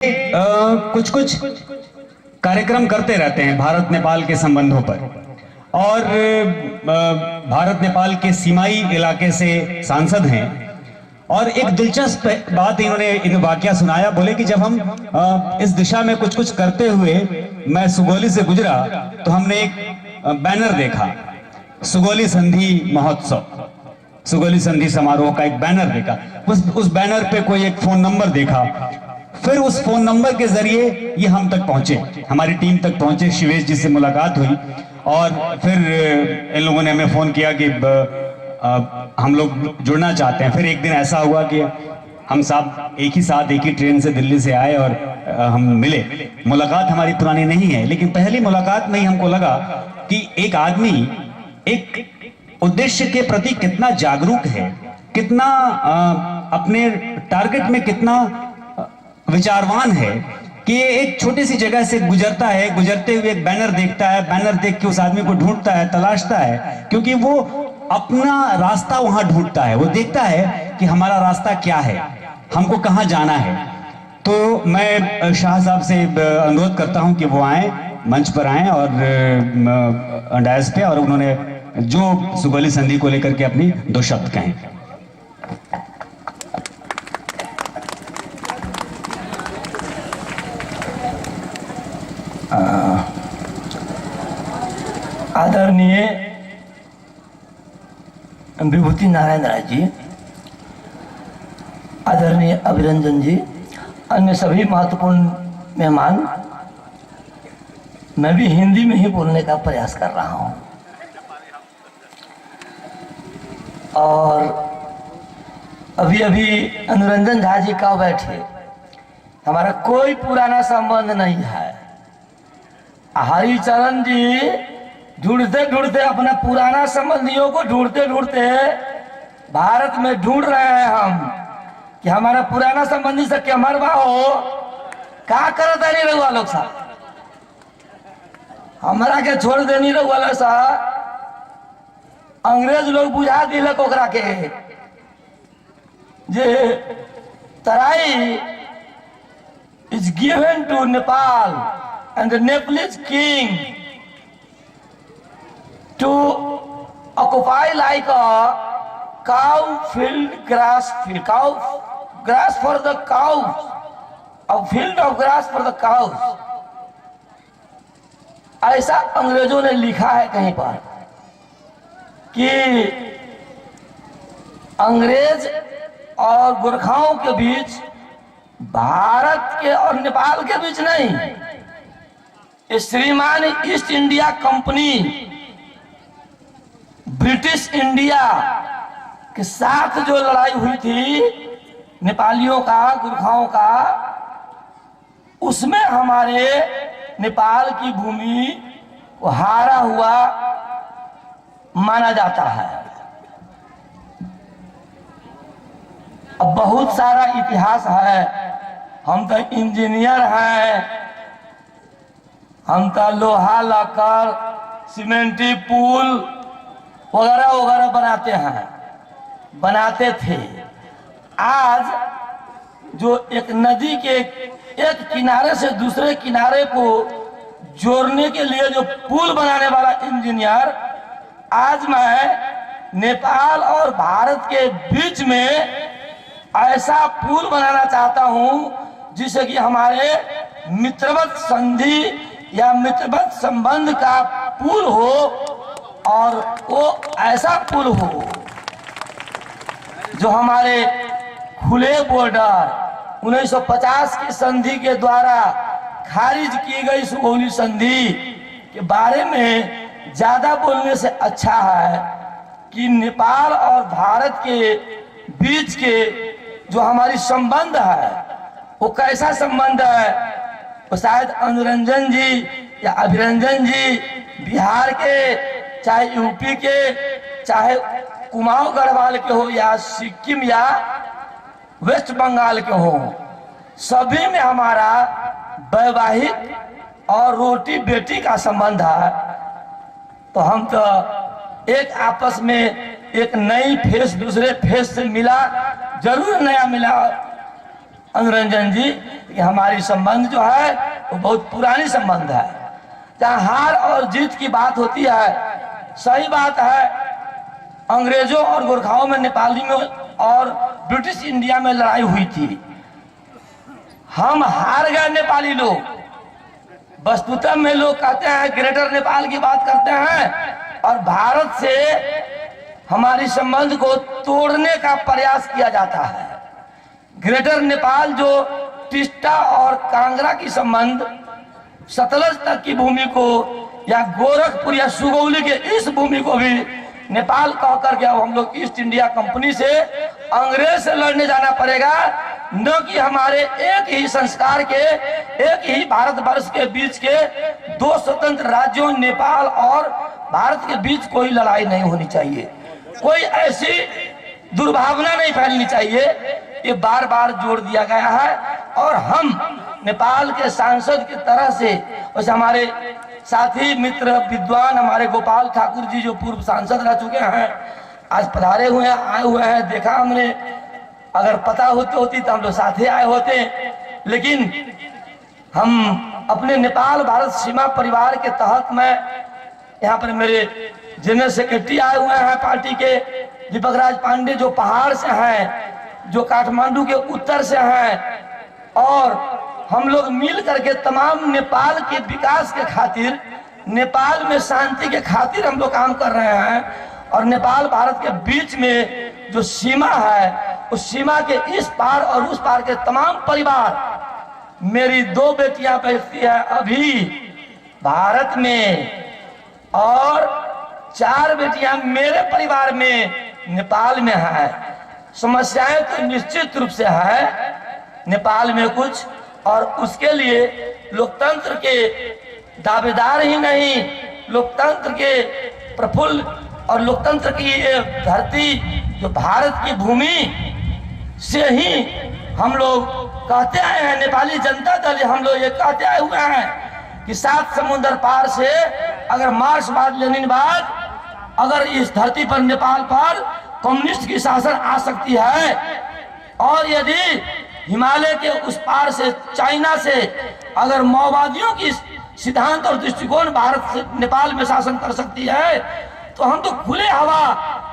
कुछ कुछ कार्यक्रम करते रहते हैं भारत नेपाल के संबंधों पर। और भारत नेपाल के सीमाई इलाके से सांसद हैं और एक दिलचस्प बात इन्होंने वाकया सुनाया। बोले कि जब हम इस दिशा में कुछ कुछ करते हुए मैं सुगौली से गुजरा तो हमने एक बैनर देखा, सुगौली संधि महोत्सव, सुगौली संधि समारोह का एक बैनर देखा। उस बैनर पे कोई एक फोन नंबर देखा, फिर उस फोन नंबर के जरिए ये हम तक पहुंचे, हमारी टीम तक पहुंचे। शिवेश जी से मुलाकात हुई और फिर इन लोगों ने हमें फोन किया कि हम लोग जुड़ना चाहते हैं। फिर एक दिन ऐसा हुआ कि हम साहब एक ही साथ एक ही ट्रेन से दिल्ली से आए और हम मिले। मुलाकात हमारी पुरानी नहीं है, लेकिन पहली मुलाकात में ही हमको लगा कि एक आदमी एक उद्देश्य के प्रति कितना जागरूक है, कितना अपने टारगेट में कितना विचारवान है कि एक छोटी सी जगह से गुजरता है, गुजरते हुए एक बैनर देखता है, बैनर देख के उस आदमी को ढूंढता है, तलाशता है, क्योंकि वो अपना रास्ता वहां ढूंढता है। वो देखता है कि हमारा रास्ता क्या है, हमको कहां जाना है। तो मैं शाह साहब से अनुरोध करता हूं कि वो आए, मंच पर आए और डायस पे, और उन्होंने जो सुगौली संधि को लेकर के अपनी दो शब्द कहें। आदरणीय विभूति नारायण राय जी, आदरणीय अभिरंजन जी, अन्य सभी महत्वपूर्ण मेहमान, मैं भी हिंदी में ही बोलने का प्रयास कर रहा हूं। और अभी अभी अनुरंजन झा जी का बैठे, हमारा कोई पुराना संबंध नहीं है। हरिचरण जी ढूंढते ढूंढते अपना पुराना संबंधियों को ढूंढते ढूंढते भारत में ढूंढ रहे हैं हम कि हमारा पुराना संबंधी से क्या मरवा हो, क्या करता नहीं रहुआ लोग सा, हमारा के छोड़ दे नहीं रहुआ सा। अंग्रेज लोग बुझा दिलक ओकरा के जे Terai is given to Nepal and the Nepalese king to occupy like a cow field, grass field, grass for the cows, a field of grass for the cows। ऐसा अंग्रेजों ने लिखा है कहीं पर कि अंग्रेज और गोरखाओं के बीच, भारत के और नेपाल के बीच नहीं, श्रीमान east India company British India के साथ जो लड़ाई हुई थी नेपालियों का, गुरखाओं का, उसमें हमारे नेपाल की भूमि को हारा हुआ माना जाता है। अब बहुत सारा इतिहास है, हम तो इंजीनियर हैं, हम तो लोहा लक्कर सीमेंटी पुल वगैरह वगैरह बनाते थे। आज जो एक नदी के एक किनारे से दूसरे किनारे को जोड़ने के लिए जो पुल बनाने वाला इंजीनियर, आज मैं नेपाल और भारत के बीच में ऐसा पुल बनाना चाहता हूं जिससे कि हमारे मित्रवत संधि या मित्रवत संबंध का पुल हो, और वो ऐसा पुल हो जो हमारे खुले बॉर्डर 1950 की संधि के द्वारा खारिज की गई सुगौली संधि के बारे में ज्यादा बोलने से अच्छा है कि नेपाल और भारत के बीच के जो हमारी संबंध है वो कैसा संबंध है। तो शायद अनुरंजन जी या अभिरंजन जी बिहार के, चाहे यूपी के, चाहे कुमाऊं गढ़वाल के हो, या सिक्किम या वेस्ट बंगाल के हो, सभी में हमारा वैवाहिक और रोटी बेटी का संबंध है। तो हम तो एक आपस में एक नई फेस दूसरे फेस से मिला, जरूर नया मिला, अंगरंजन जी कि हमारी संबंध जो है वो बहुत पुरानी संबंध है। जहाँ हार और जीत की बात होती है, सही बात है, अंग्रेजों और गोरखाओं में, नेपाली में और ब्रिटिश इंडिया में लड़ाई हुई थी। हम हार गए नेपाली लोग। वस्तुतः में लोग कहते हैं ग्रेटर नेपाल की बात करते हैं और भारत से हमारी संबंध को तोड़ने का प्रयास किया जाता है। ग्रेटर नेपाल जो टिस्टा और कांगड़ा की संबंध, सतलज तक की भूमि को या गोरखपुर या सुगौली के इस भूमि को भी नेपाल कह करके अब हम लोग ईस्ट इंडिया कंपनी से, अंग्रेज से लड़ने जाना पड़ेगा, न कि हमारे एक ही संस्कार के, एक ही भारतवर्ष के बीच के दो स्वतंत्र राज्यों नेपाल और भारत के बीच कोई लड़ाई नहीं होनी चाहिए, कोई ऐसी दुर्भावना नहीं फैलनी चाहिए। ये बार बार जोड़ दिया गया है और हम नेपाल के सांसद की तरह से, वैसे हमारे साथी मित्र विद्वान हमारे गोपाल ठाकुर जी जो पूर्व सांसद रह चुके हैं, आज पधारे हुए हैं, आए हुए हैं, देखा हमने, अगर पता होती तो हम लोग साथ ही आए होते। लेकिन हम अपने नेपाल भारत सीमा परिवार के तहत, मैं यहाँ पर मेरे जनरल सेक्रेटरी आए हुए हैं पार्टी के, दीपक राज पांडे जो पहाड़ से हैं, जो काठमांडू के उत्तर से हैं, और हम लोग मिल करके तमाम नेपाल के विकास के खातिर, नेपाल में शांति के खातिर हम लोग काम कर रहे हैं। और नेपाल भारत के बीच में जो सीमा है, उस सीमा के इस पार और उस पार के तमाम परिवार, मेरी 2 बेटियां बैठती है अभी भारत में और 4 बेटियां मेरे परिवार में नेपाल में है। समस्याएं तो निश्चित रूप से है नेपाल में कुछ, और उसके लिए लोकतंत्र के दावेदार ही नहीं, लोकतंत्र के प्रफुल्ल और लोकतंत्र की ये धरती जो भारत की भूमि से ही हम लोग कहते आए हैं, नेपाली जनता दल हम लोग ये कहते आए हुए हैं कि 7 समुद्र पार से अगर मार्क्सवाद लेनिनवाद, अगर इस धरती पर नेपाल पर कम्युनिस्ट की शासन आ सकती है, और यदि हिमालय के उस पार से, चाइना से अगर माओवादियों की सिद्धांत और दृष्टिकोण भारत से नेपाल में शासन कर सकती है, तो हम तो खुले हवा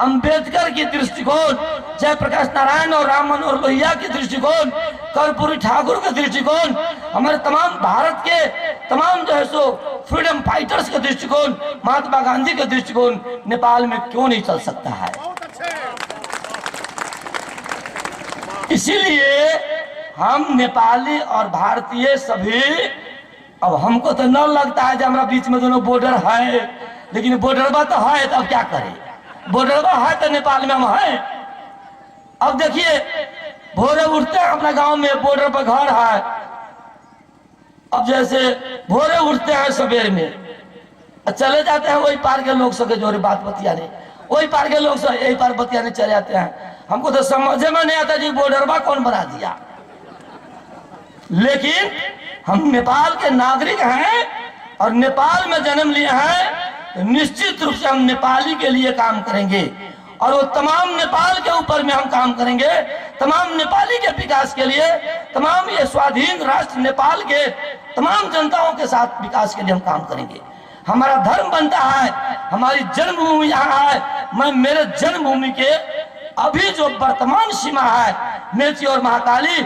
अंबेडकर की दृष्टिकोण, जयप्रकाश नारायण और राम मनोहर लोहिया की दृष्टिकोण, कर्पूरी ठाकुर का दृष्टिकोण, हमारे तमाम भारत के तमाम जो है सो फ्रीडम फाइटर्स का दृष्टिकोण, महात्मा गांधी का दृष्टिकोण नेपाल में क्यों नहीं चल सकता है। इसीलिए हम नेपाली और भारतीय सभी, अब हमको तो न लगता है कि हमारा बीच में दोनों बॉर्डर है, लेकिन बॉर्डरवा तो है, तो अब क्या करें, बॉर्डरवा है तो नेपाल में हम हैं। अब देखिए भोरे उठते हैं अपना गांव में बॉर्डर पर घर है, अब जैसे भोरे उठते हैं सवेर में, चले जाते हैं वही पार के लोग सके जो बात बतियाने, वही पार के लोग सब यही पार बतियाने चले जाते हैं। हमको तो समझ में नहीं आता जी बॉर्डरवा कौन बना दिया, लेकिन हम नेपाल के नागरिक हैं और नेपाल में जन्म लिए हैं, तो निश्चित रूप से हम नेपाली के लिए काम करेंगे और वो तमाम नेपाल के ऊपर में हम काम करेंगे, तमाम नेपाली के विकास के लिए, तमाम ये स्वाधीन राष्ट्र नेपाल के तमाम जनताओं के साथ विकास के लिए हम काम करेंगे। हमारा धर्म बनता है, हमारी जन्मभूमि यहाँ है, मैं मेरे जन्मभूमि के अभी जो वर्तमान सीमा है मेची और महाकाली,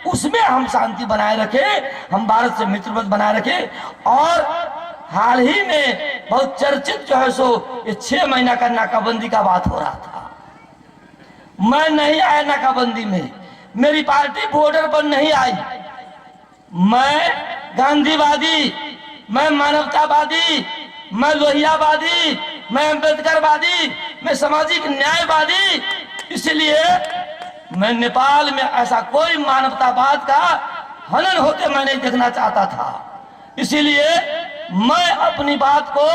उसमें हम शांति बनाए रखें, हम भारत से मित्रवत बनाए रखें। और हाल ही में बहुत चर्चित जो है सो ये 6 महीना का नाकाबंदी का बात हो रहा था, मैं नहीं आया नाकाबंदी में, मेरी पार्टी बॉर्डर पर नहीं आई, मैं गांधीवादी, मैं मानवतावादी, मैं लोहियावादी, मैं अम्बेडकरवादी, मैं सामाजिक न्यायवादी, इसलिए मैं नेपाल में ऐसा कोई मानवतावाद का हनन होते मैं नहीं देखना चाहता था। इसीलिए मैं अपनी बात को,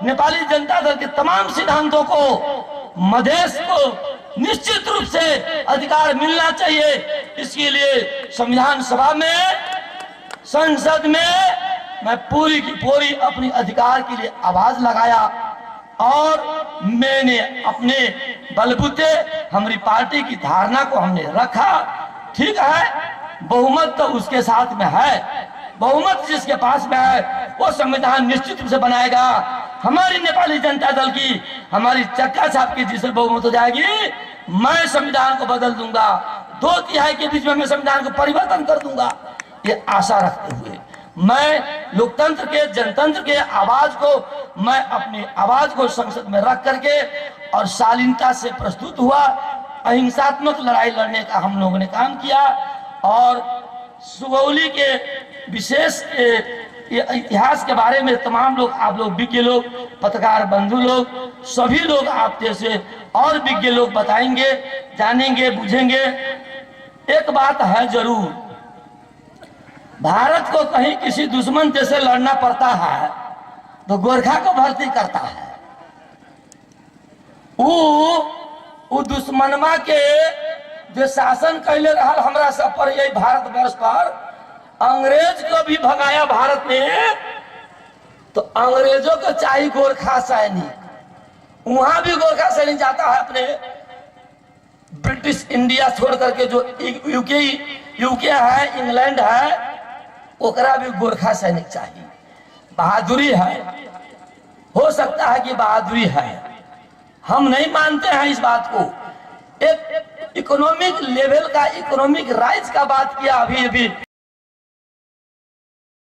नेपाली जनता दल के तमाम सिद्धांतों को, मधेश को निश्चित रूप से अधिकार मिलना चाहिए, इसके लिए संविधान सभा में, संसद में मैं पूरी की पूरी अपनी अधिकार के लिए आवाज लगाया और मैंने अपने बलबूते हमारी पार्टी की धारणा को हमने रखा। ठीक है, बहुमत तो उसके साथ में है, बहुमत जिसके पास में है वो संविधान निश्चित रूप से बनाएगा। हमारी नेपाली जनता दल की, हमारी चक्का छाप की जिससे बहुमत हो जाएगी, मैं संविधान को बदल दूंगा, 2/3 के बीच में मैं संविधान को परिवर्तन कर दूंगा। ये आशा रखते हुए मैं लोकतंत्र के, जनतंत्र के आवाज को, मैं अपनी आवाज को संसद में रख करके और शालीनता से प्रस्तुत हुआ, अहिंसात्मक लड़ाई लड़ने का हम लोगों ने काम किया। और सुगौली के विशेष इतिहास के बारे में तमाम लोग, आप लोग विज्ञ लोग, पत्रकार बंधु लोग, सभी लोग आप जैसे और विज्ञ लोग बताएंगे, जानेंगे, बुझेंगे। एक बात है जरूर, भारत को कहीं किसी दुश्मन देश से लड़ना पड़ता है तो गोरखा को भर्ती करता है। वो दुश्मनमा के जो शासन कैले रहा हमरा सब पर, यही भारतवर्ष पर, अंग्रेज को भी भगाया भारत में, तो अंग्रेजों को चाहिए गोरखा सैनिक। वहां भी गोरखा सैनिक जाता है अपने ब्रिटिश इंडिया छोड़ करके, जो यूके है, इंग्लैंड है, ओकरा भी गोरखा सैनिक चाहिए। बहादुरी है, हो सकता है कि बहादुरी है, हम नहीं मानते हैं इस बात को। एक इकोनॉमिक लेवल का, इकोनॉमिक राइट्स का बात किया अभी अभी